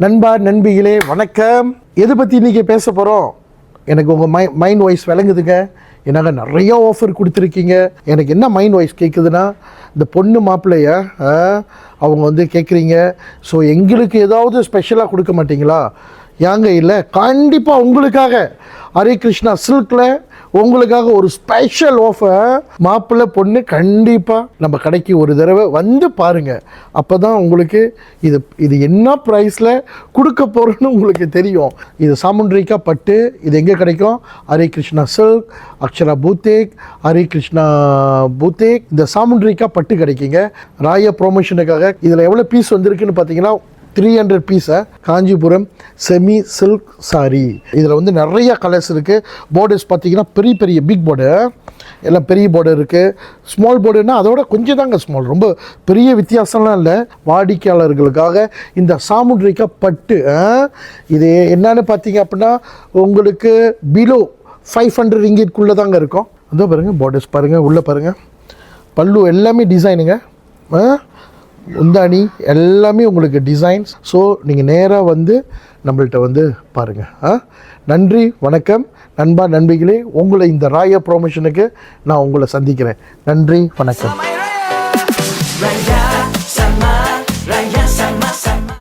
நண்பா நண்பிகளே வணக்கம். எதை பற்றி இன்றைக்கி பேச போகிறோம்? எனக்கு உங்கள் மைண்ட் வாய்ஸ் விளங்குதுங்க. என்னால் நிறைய ஆஃபர் கொடுத்துருக்கீங்க. எனக்கு என்ன மைண்ட் வாய்ஸ் கேட்குதுன்னா, இந்த பொண்ணு மாப்பிள்ளைய அவங்க வந்து கேட்குறீங்க, ஸோ எங்களுக்கு ஏதாவது ஸ்பெஷலாக கொடுக்க மாட்டிங்களா? ஏங்க இல்லை, கண்டிப்பாக உங்களுக்காக ஹரே கிருஷ்ணா சில்கில் உங்களுக்காக ஒரு ஸ்பெஷல் ஆஃபர். மாப்பிள்ளை பொண்ணு கண்டிப்பாக நம்ம கடைக்கு ஒரு தடவை வந்து பாருங்கள். அப்போ தான் உங்களுக்கு இது என்ன ப்ரைஸில் கொடுக்க போகிறோன்னு உங்களுக்கு தெரியும். இது சாமுண்ட்ரிகா பட்டு. இது எங்கே கிடைக்கும்? ஹரே கிருஷ்ணா சில்க், அக்ஷரா பூத்தேக், ஹரே கிருஷ்ணா பூத்தேக். இந்த சாமுண்ட்ரிகா பட்டு கிடைக்குங்க. ராய ப்ரொமோஷனுக்காக இதில் எவ்வளோ பீஸ் வந்திருக்குன்னு பார்த்தீங்கன்னா 300 பீஸை காஞ்சிபுரம் செமி சில்க் சாரி. இதில் வந்து நிறைய கலர்ஸ் இருக்குது. பார்டர்ஸ் பார்த்தீங்கன்னா பெரிய பெரிய பிக் பார்டர், எல்லாம் பெரிய பார்டர் இருக்குது. ஸ்மால் பார்டர்னால் அதோட கொஞ்சம் தாங்க ஸ்மால், ரொம்ப பெரிய வித்தியாசம்லாம் இல்லை. வாடிக்கையாளர்களுக்காக இந்த சாமுண்ட்ரிகா பட்டு இது என்னன்னு பார்த்தீங்க அப்படின்னா உங்களுக்கு பிலோ 500 ரிங்கிட்குள்ளே தாங்க இருக்கும். அதோ பாருங்கள், பார்டர்ஸ் பாருங்கள், உள்ளே பாருங்கள், பல்லு எல்லாமே டிசைனுங்க, முந்தானி எல்லாமே உங்களுக்கு டிசைன்ஸ். ஸோ நீங்கள் நேராக வந்து நம்மள்கிட்ட வந்து பாருங்கள். நன்றி, வணக்கம் நண்பா நண்பிகளே. உங்களை இந்த ராய ப்ரொமோஷனுக்கு நான் உங்களை சந்திக்கிறேன். நன்றி, வணக்கம்.